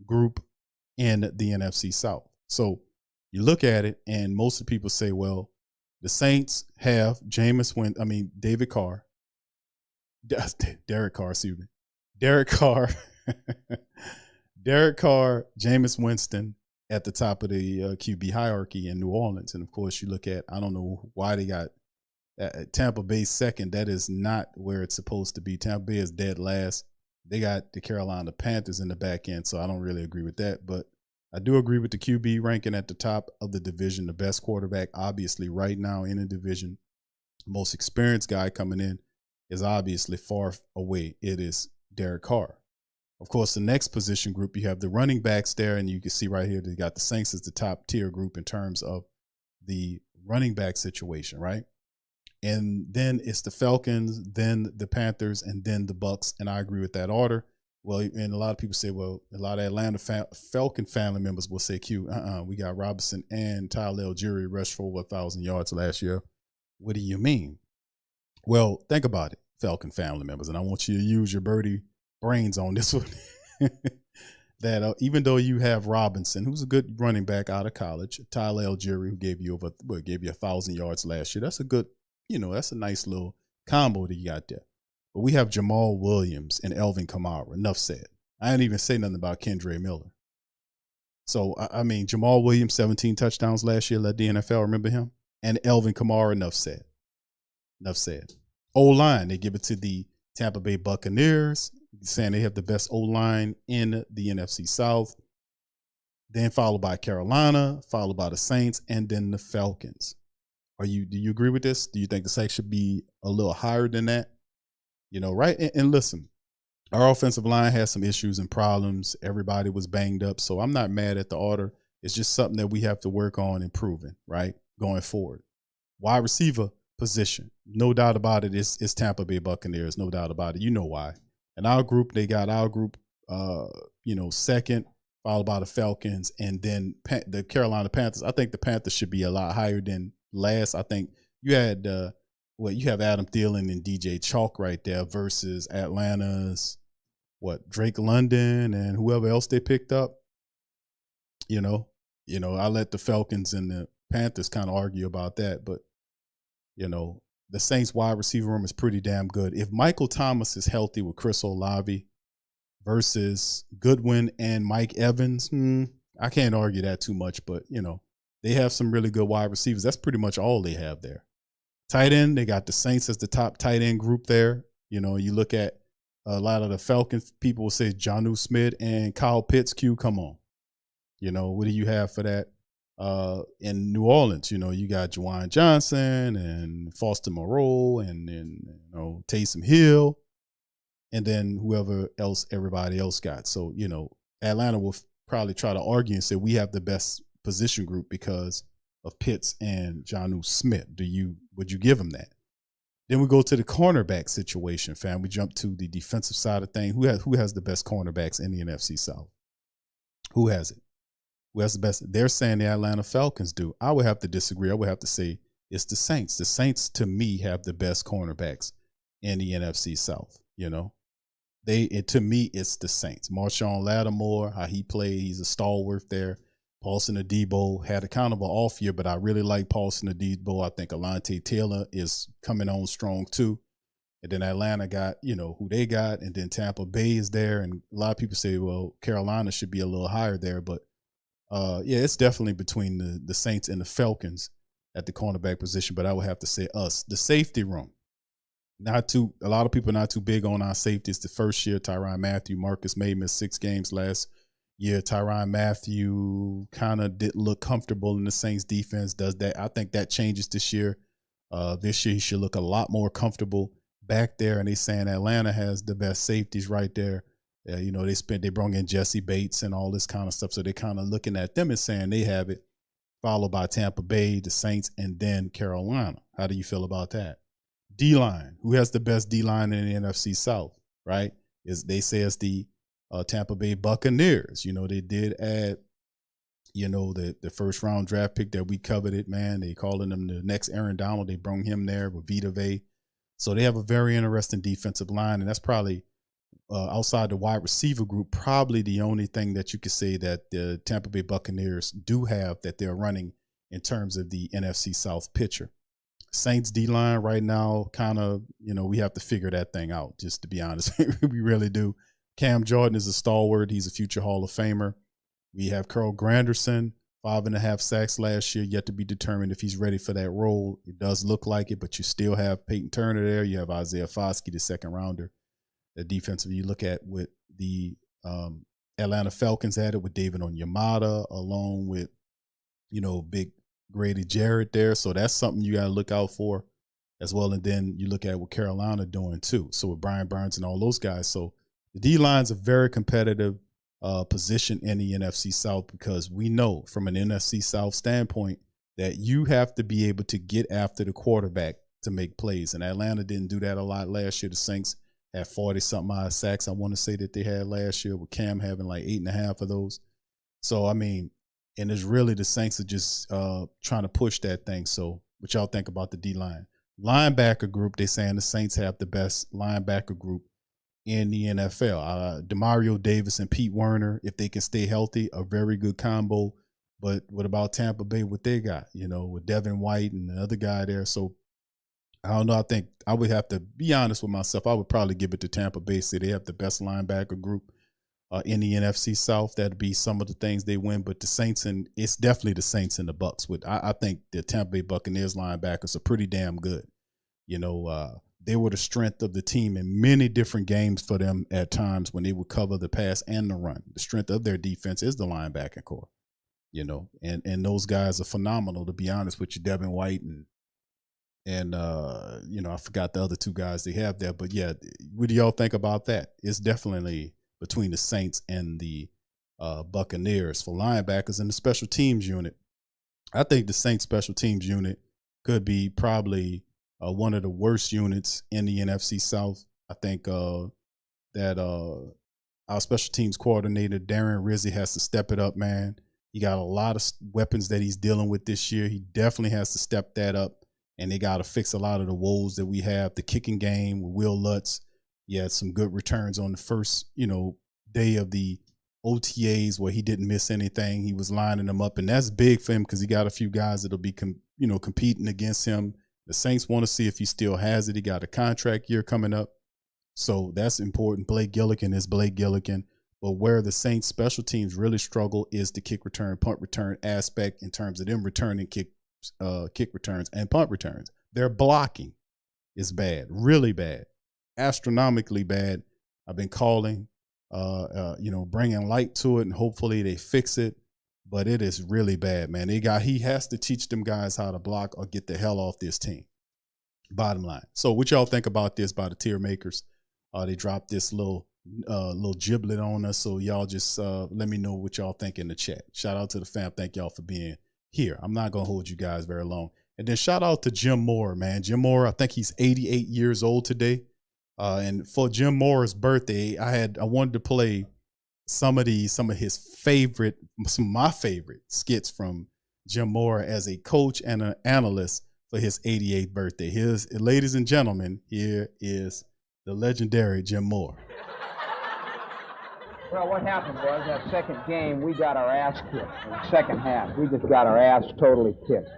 group in the NFC South. So you look at it, and most of the people say, well, the Saints have David Carr, Derek Carr, excuse me, Derek Carr, Jameis Winston at the top of the QB hierarchy in New Orleans. And of course, you look at, I don't know why they got Tampa Bay second. That is not where it's supposed to be. Tampa Bay is dead last. They got the Carolina Panthers in the back end, so I don't really agree with that. But I do agree with the QB ranking at the top of the division. The best quarterback, obviously, right now in the division, most experienced guy coming in is obviously far away. It is Derek Carr. Of course, the next position group, you have the running backs there, and you can see right here they got the Saints as the top tier group in terms of the running back situation, right? And then it's the Falcons, then the Panthers, and then the Bucks, and I agree with that order. Well, and a lot of people say, well, a lot of Atlanta Falcon family members will say, Q, we got Robinson and Tyler Algieri rushed for over 1,000 yards last year. What do you mean? Well, think about it, Falcon family members, and I want you to use your birdie brains on this one. That even though you have Robinson, who's a good running back out of college, Tyler Algieri, who gave you 1,000 yards last year, that's a good, that's a nice little combo that you got there. But we have Jamal Williams and Elvin Kamara. Enough said. I didn't even say nothing about Kendre Miller. So, I mean, Jamal Williams, 17 touchdowns last year, led the NFL. Remember him? And Elvin Kamara, enough said. Enough said. O-line, they give it to the Tampa Bay Buccaneers, saying they have the best O-line in the NFC South. Then followed by Carolina, followed by the Saints, and then the Falcons. Do you agree with this? Do you think the Saints should be a little higher than that? Right? And listen, our offensive line has some issues and problems. Everybody was banged up. So I'm not mad at the order. It's just something that we have to work on improving, right? Going forward. Wide receiver position. No doubt about it. It's Tampa Bay Buccaneers. No doubt about it. You know why. In our group, they got our group, second, followed by the Falcons, and then the Carolina Panthers. I think the Panthers should be a lot higher than last. I think you had you have Adam Thielen and DJ Chalk right there versus Atlanta's Drake London and whoever else they picked up. I let the Falcons and the Panthers kind of argue about that, but the Saints wide receiver room is pretty damn good. If Michael Thomas is healthy with Chris Olave versus Goodwin and Mike Evans, I can't argue that too much, but they have some really good wide receivers. That's pretty much all they have there. Tight end, they got the Saints as the top tight end group there. You look at a lot of the Falcons, people will say Jonnu Smith and Kyle Pitts. Q, come on. What do you have for that? In New Orleans, you got Juwan Johnson and Foster Moreau and Taysom Hill, and then whoever else everybody else got. So, Atlanta will probably try to argue and say we have the best position group because of Pitts and Jonnu Smith. Would you give them that? Then we go to the cornerback situation, fam. We jump to the defensive side of things. Who has the best cornerbacks in the NFC South? Who has it? Who has the best? They're saying the Atlanta Falcons do. I would have to disagree. I would have to say it's the Saints. The Saints, to me, have the best cornerbacks in the NFC South. To me, it's the Saints. Marshawn Lattimore, how he played, he's a stalwart there. Paulson Adebo had a kind of an off year, but I really like Paulson Adebo. I think Alante Taylor is coming on strong too. And then Atlanta got, who they got. And then Tampa Bay is there. And a lot of people say, well, Carolina should be a little higher there. But, it's definitely between the Saints and the Falcons at the cornerback position. But I would have to say us. The safety room. A lot of people are not too big on our safeties. The first year, Tyrann Mathieu, Marcus May missed 6 games last year. Tyrann Mathieu kind of didn't look comfortable in the Saints defense. Does that? I think that changes this year. This year he should look a lot more comfortable back there. And they saying Atlanta has the best safeties right there. They brought in Jesse Bates and all this kind of stuff. So they're kind of looking at them and saying they have it, followed by Tampa Bay, the Saints, and then Carolina. How do you feel about that? D-line. Who has the best D-line in the NFC South, right? They say it's the Tampa Bay Buccaneers. They did add, the first round draft pick that we coveted, man. They calling him the next Aaron Donald. They brought him there with Vita Vea. So they have a very interesting defensive line, and that's probably outside the wide receiver group, probably the only thing that you could say that the Tampa Bay Buccaneers do have that they're running in terms of the NFC South picture. Saints D-line right now, kind of, we have to figure that thing out, just to be honest. We really do. Cam Jordan is a stalwart. He's a future Hall of Famer. We have Carl Granderson, 5.5 sacks last year, yet to be determined if he's ready for that role. It does look like it, but you still have Peyton Turner there. You have Isaiah Foskey, the second rounder. The defensive you look at with the Atlanta Falcons had it with David Onyemata, along with, big Grady Jarrett there. So that's something you got to look out for as well. And then you look at what Carolina doing too. So with Brian Burns and all those guys. So The D-line's a very competitive position in the NFC South because we know from an NFC South standpoint that you have to be able to get after the quarterback to make plays. And Atlanta didn't do that a lot last year. The Saints had 40-something odd sacks, I want to say, that they had last year, with Cam having like 8.5 of those. So, I mean, and it's really the Saints are just trying to push that thing. So what y'all think about the D-line? Linebacker group, they saying the Saints have the best linebacker group in the NFL. Demario Davis and Pete Werner, if they can stay healthy, a very good combo. But what about Tampa Bay, what they got, with Devin White and the other guy there? So I don't know. I think I would have to be honest with myself. I would probably give it to Tampa Bay. Say they have the best linebacker group in the NFC South. That'd be some of the things they win. But the Saints, and it's definitely the Saints and the Bucs. I think the Tampa Bay Buccaneers linebackers are pretty damn good. They were the strength of the team in many different games for them at times when they would cover the pass and the run. The strength of their defense is the linebacking core, and those guys are phenomenal, to be honest with you. Devin White and I forgot the other two guys they have there. But, yeah, what do y'all think about that? It's definitely between the Saints and the Buccaneers for linebackers and the special teams unit. I think the Saints special teams unit could be probably one of the worst units in the NFC South. I think that our special teams coordinator, Darren Rizzi, has to step it up, man. He got a lot of weapons that he's dealing with this year. He definitely has to step that up, and they got to fix a lot of the woes that we have. The kicking game with Will Lutz, he had some good returns on the first, day of the OTAs where he didn't miss anything. He was lining them up, and that's big for him because he got a few guys that'll be, competing against him. The Saints want to see if he still has it. He got a contract year coming up, so that's important. Blake Gillikin is Blake Gillikin. But where the Saints special teams really struggle is the kick return, punt return aspect in terms of them returning kick returns and punt returns. Their blocking is bad, really bad, astronomically bad. I've been calling, bringing light to it, and hopefully they fix it. But it is really bad, man. He has to teach them guys how to block or get the hell off this team. Bottom line. So what y'all think about this by the tier makers? They dropped this little giblet on us. So y'all just let me know what y'all think in the chat. Shout out to the fam. Thank y'all for being here. I'm not going to hold you guys very long. And then shout out to Jim Moore, man. Jim Moore, I think he's 88 years old today. And for Jim Moore's birthday, I wanted to play some of my favorite skits from Jim Moore as a coach and an analyst for his 88th birthday. Ladies and gentlemen, here is the legendary Jim Moore. Well, what happened was that second game, we got our ass kicked in the second half. We just got our ass totally kicked.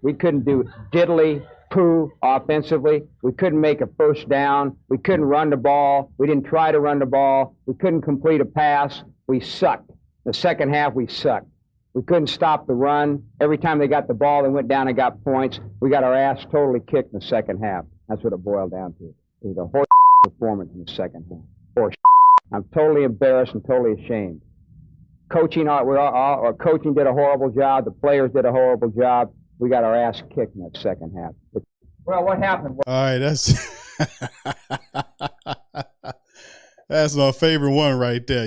We couldn't do diddly poo offensively. We couldn't make a first down. We couldn't run the ball. We didn't try to run the ball. We couldn't complete a pass. We sucked. The second half, we sucked. We couldn't stop the run. Every time they got the ball, they went down and got points. We got our ass totally kicked in the second half. That's what it boiled down to. It was a horse performance in the second half. Horse. I'm totally embarrassed and totally ashamed. Coaching did a horrible job. The players did a horrible job. We got our ass kicked in that second half. Well, what happened? All right, that's my favorite one right there,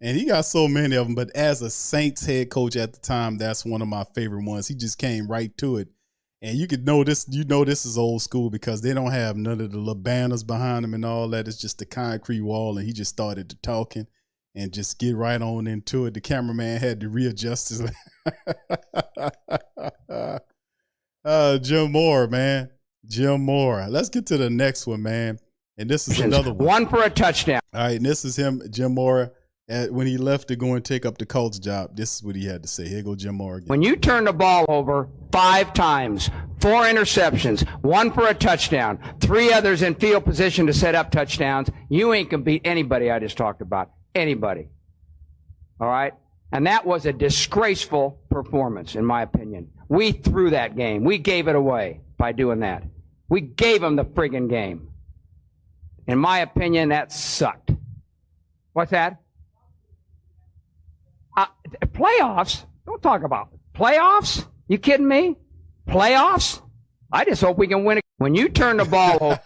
And he got so many of them, but as a Saints head coach at the time, that's one of my favorite ones. He just came right to it. And you could know this, this is old school because they don't have none of the little banners behind them and all that. It's just the concrete wall, and he just started talking and just get right on into it. The cameraman had to readjust his Jim Moore, man. Jim Moore. Let's get to the next one, man. And this is another one. One for a touchdown. All right, and this is him, Jim Moore. When he left to go and take up the Colts job, this is what he had to say. Here go Jim Moore again. When you turn the ball over 5 times, 4 interceptions, 1 for a touchdown, 3 others in field position to set up touchdowns, you ain't going to beat anybody I just talked about. Anybody. All right? And that was a disgraceful performance, in my opinion. We threw that game. We gave it away by doing that. We gave them the friggin' game. In my opinion, that sucked. What's that? Playoffs? Don't talk about it. Playoffs? You kidding me? Playoffs? I just hope we can win it. When you turn the ball over.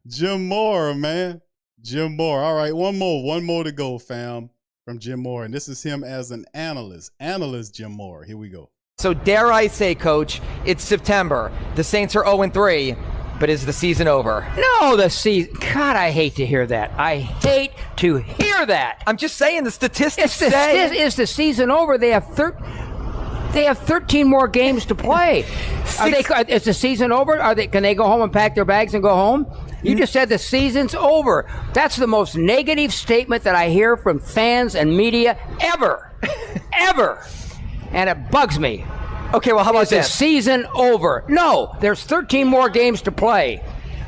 Jim Mora, man. Jim Mora. All right, one more to go, fam, from Jim Mora. And this is him as an analyst. Analyst Jim Mora. Here we go. So dare I say, Coach, it's September. The Saints are 0-3, but is the season over? No, the season. God, I hate to hear that. I hate to hear that. I'm just saying the statistics say. Is the season over? They have 13 more games to play. Is the season over? Can they go home and pack their bags and go home? You just said the season's over. That's the most negative statement that I hear from fans and media ever. Ever. And it bugs me. Okay, well, how about this? Is the season over? No, there's 13 more games to play.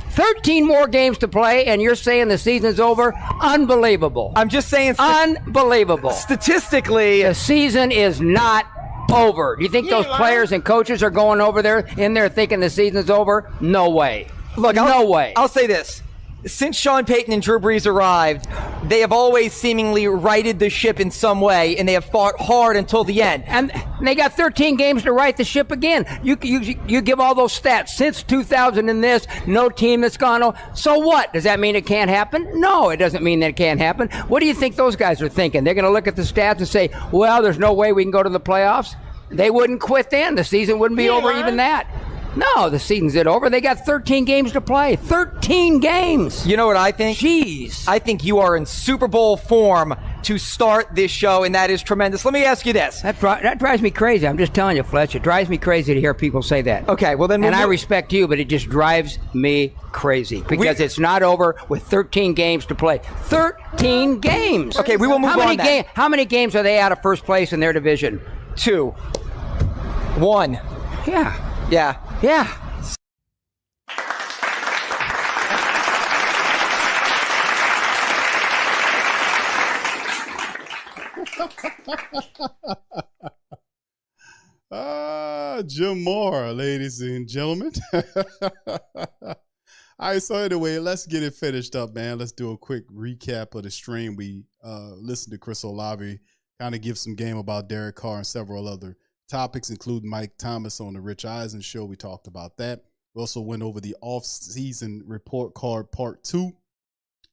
13 more games to play, and you're saying the season's over? Unbelievable. I'm just saying. Unbelievable. Statistically, the season is not over. Do you think those players and coaches are going over there in there thinking the season's over? No way. Look, no way. I'll say this. Since Sean Payton and Drew Brees arrived, they have always seemingly righted the ship in some way, and they have fought hard until the end. And they got 13 games to right the ship again. You give all those stats. Since 2000 and this, no team that's gone over. So what? Does that mean it can't happen? No, it doesn't mean that it can't happen. What do you think those guys are thinking? They're going to look at the stats and say, well, there's no way we can go to the playoffs? They wouldn't quit then. The season wouldn't be over even that. No, the season's over. They got 13 games to play. 13 games. You know what I think? Jeez. I think you are in Super Bowl form to start this show, and that is tremendous. Let me ask you this. That drives me crazy. I'm just telling you, Fletch. It drives me crazy to hear people say that. Okay, well then... I respect you, but it just drives me crazy because it's not over with 13 games to play. 13 games. Okay, we will move on then. How many games are they out of first place in their division? 2. 1. Yeah. Yeah. Jim Mora, ladies and gentlemen. All right, so anyway, let's get it finished up, man. Let's do a quick recap of the stream. We listened to Chris Olave kind of give some game about Derek Carr and several other topics, including Mike Thomas on the Rich Eisen show. We talked about that. We also went over the off-season report card part 2,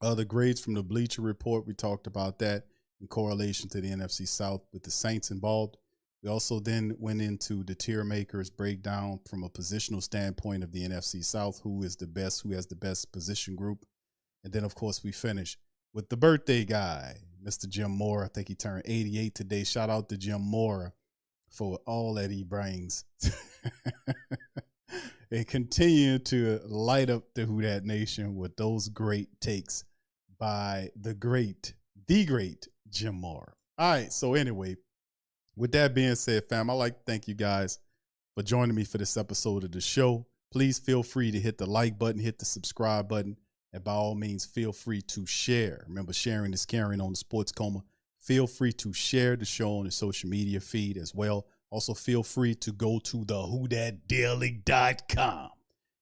the grades from the Bleacher Report. We talked about that in correlation to the NFC South with the Saints involved. We also then went into the tier makers breakdown from a positional standpoint of the NFC South, who is the best, who has the best position group. And then, of course, we finished with the birthday guy, Mr. Jim Mora. I think he turned 88 today. Shout out to Jim Mora for all that he brings and continue to light up the Who Dat Nation with those great takes by the great Jim Mora. All right, so anyway, with that being said, fam, I'd like to thank you guys for joining me for this episode of the show. Please feel free to hit the like button, hit the subscribe button, and by all means, feel free to share. Remember, sharing is caring on the Sports Coma. Feel free to share the show on the social media feed as well. Also, feel free to go to the whodatdaily.com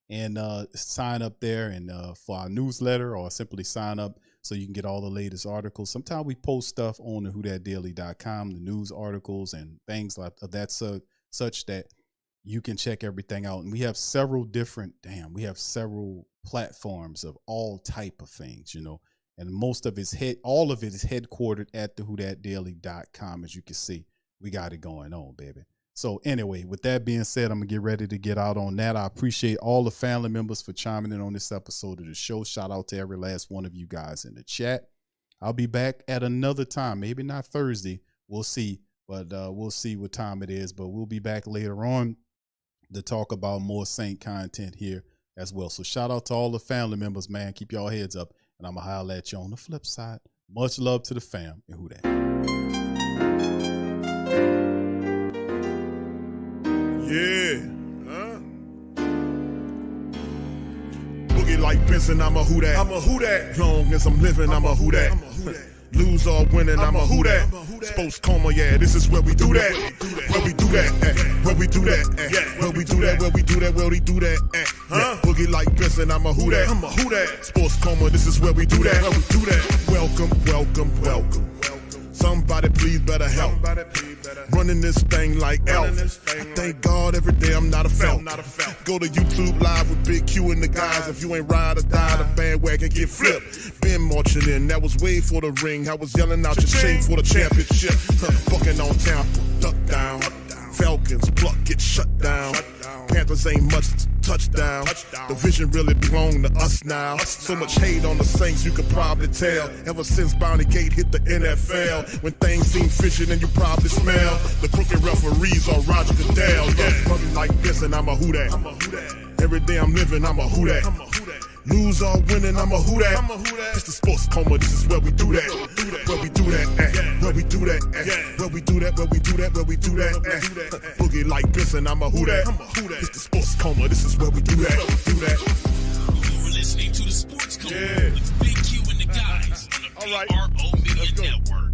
and sign up there and for our newsletter, or simply sign up so you can get all the latest articles. Sometimes we post stuff on the whodatdaily.com, the news articles and things like that, such that you can check everything out. And we have several platforms of all type of things, you know. And all of it is headquartered at the whodatdaily.com. As you can see, we got it going on, baby. So anyway, with that being said, I'm going to get ready to get out on that. I appreciate all the family members for chiming in on this episode of the show. Shout out to every last one of you guys in the chat. I'll be back at another time, maybe not Thursday. We'll see, but we'll see what time it is. But we'll be back later on to talk about more Saint content here as well. So shout out to all the family members, man. Keep y'all heads up. And I'm going to holler at you on the flip side. Much love to the fam and Who Dat. Yeah. Boogie like Benson, I'm a Who Dat. I'm a Who Dat. Long as I'm living, I'm a Who Dat. Lose or winning, I'm a Who Dat. Sports Coma, yeah, this is where we do that. Where we do that, where we do that, where we do that, where we do that, where we do that, Boogie like Benson, I'm a Who Dat. I'm a Who Dat. Sports Coma, this is where we do that. Where we do that. Welcome, welcome, welcome. Somebody please better help. Running this thing like Elf. I thank God every day I'm not a felt. Go to YouTube Live with Big Q and the guys. If you ain't ride or die, the bandwagon get flipped. Been marching in, that was way for the ring. I was yelling out your shame for the championship. Bucking on town, duck down. Falcons, pluck, get shut down. Panthers ain't much touchdown. The vision really belong to us now. So much hate on the Saints, you could probably tell. Ever since Bounty Gate hit the NFL, when things seem fishy, then you probably smell the crooked referees or Roger Goodell. Yeah, running like this, and I'm a who that. Every day I'm living, I'm a who that. Lose or winning, I'm a who that. It's the sports coma, this is where we do that. Where we do that at. Where we do that at. Where we do that, where we do that, where we do that at. Boogie like this and I'm a who that. It's the sports coma, this is where we do that. You're listening to the Sports Coma with Big Q and the guys on the PRO Media Network.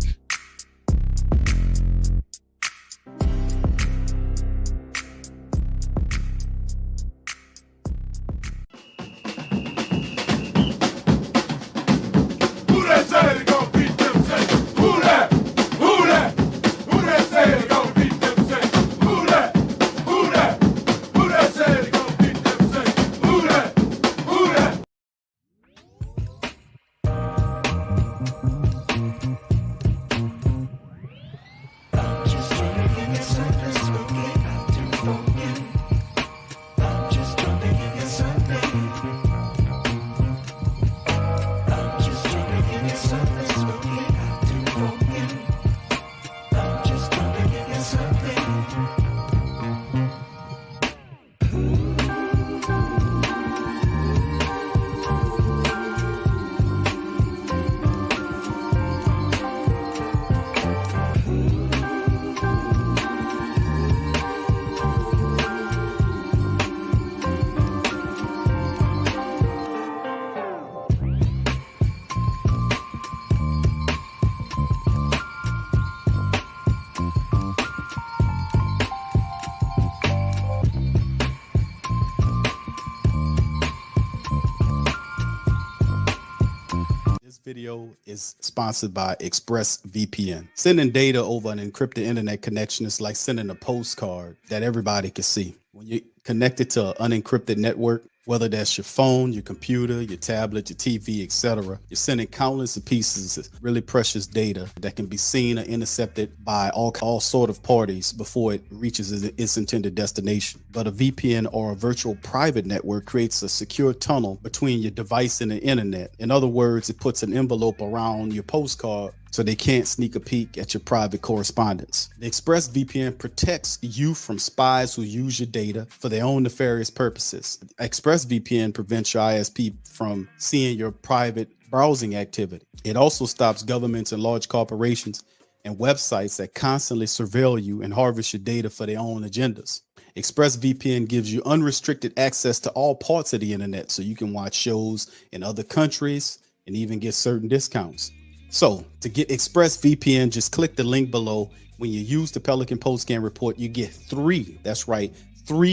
Video is sponsored by ExpressVPN. Sending data over an encrypted internet connection is like sending a postcard that everybody can see. When you're connected to an unencrypted network, whether that's your phone, your computer, your tablet, your TV, etc., you're sending countless of pieces of really precious data that can be seen or intercepted by all sort of parties before it reaches its intended destination. But a VPN or a virtual private network creates a secure tunnel between your device and the internet. In other words, it puts an envelope around your postcard so they can't sneak a peek at your private correspondence. The ExpressVPN protects you from spies who use your data for their own nefarious purposes. ExpressVPN prevents your ISP from seeing your private browsing activity. It also stops governments and large corporations and websites that constantly surveil you and harvest your data for their own agendas. ExpressVPN gives you unrestricted access to all parts of the internet, so you can watch shows in other countries and even get certain discounts. So to get ExpressVPN, just click the link below. When you use the Pelican Postgame Report, you get 3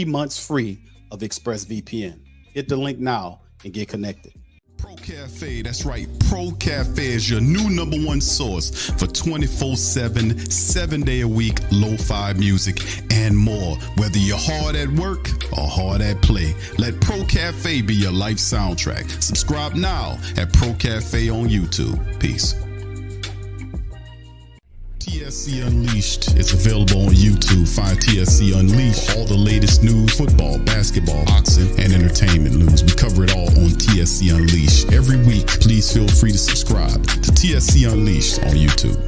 months free of ExpressVPN. Hit the link now and get connected. Pro Cafe, that's right. Pro Cafe is your new #1 source for 24/7, 7-day-a-week lo-fi music and more. Whether you're hard at work or hard at play, let Pro Cafe be your life soundtrack. Subscribe now at Pro Cafe on YouTube. Peace. TSC Unleashed is available on YouTube. Find TSC Unleashed. All the latest news, football, basketball, boxing, and entertainment news. We cover it all on TSC Unleashed. Every week, please feel free to subscribe to TSC Unleashed on YouTube.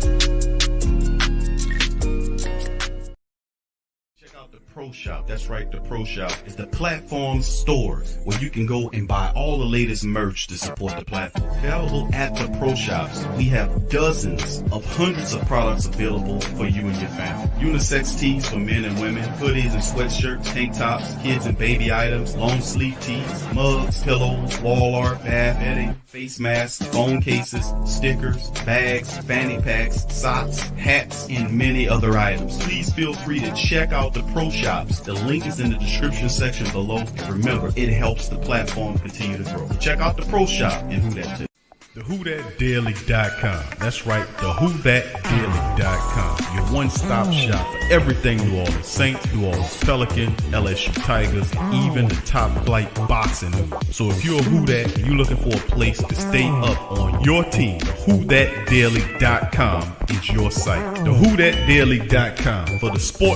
Pro Shop. That's right, the Pro Shop is the platform store where you can go and buy all the latest merch to support the platform. Available at the Pro Shops, we have dozens of hundreds of products available for you and your family. Unisex tees for men and women, hoodies and sweatshirts, tank tops, kids and baby items, long sleeve tees, mugs, pillows, wall art, bath bedding, face masks, phone cases, stickers, bags, fanny packs, socks, hats, and many other items. Please feel free to check out the Pro Shops. The link is in the description section below. And remember, it helps the platform continue to grow. Check out the Pro Shop and who that too. TheWhoThatDaily.com. That's right, TheWhoThatDaily.com. Your one-stop shop for everything New Orleans Saints, New Orleans Pelicans, LSU Tigers, even the top flight boxing news. So if you're a Who That and you're looking for a place to stay up on your team, TheWhoThatDaily.com is your site. TheWhoThatDaily.com for the sport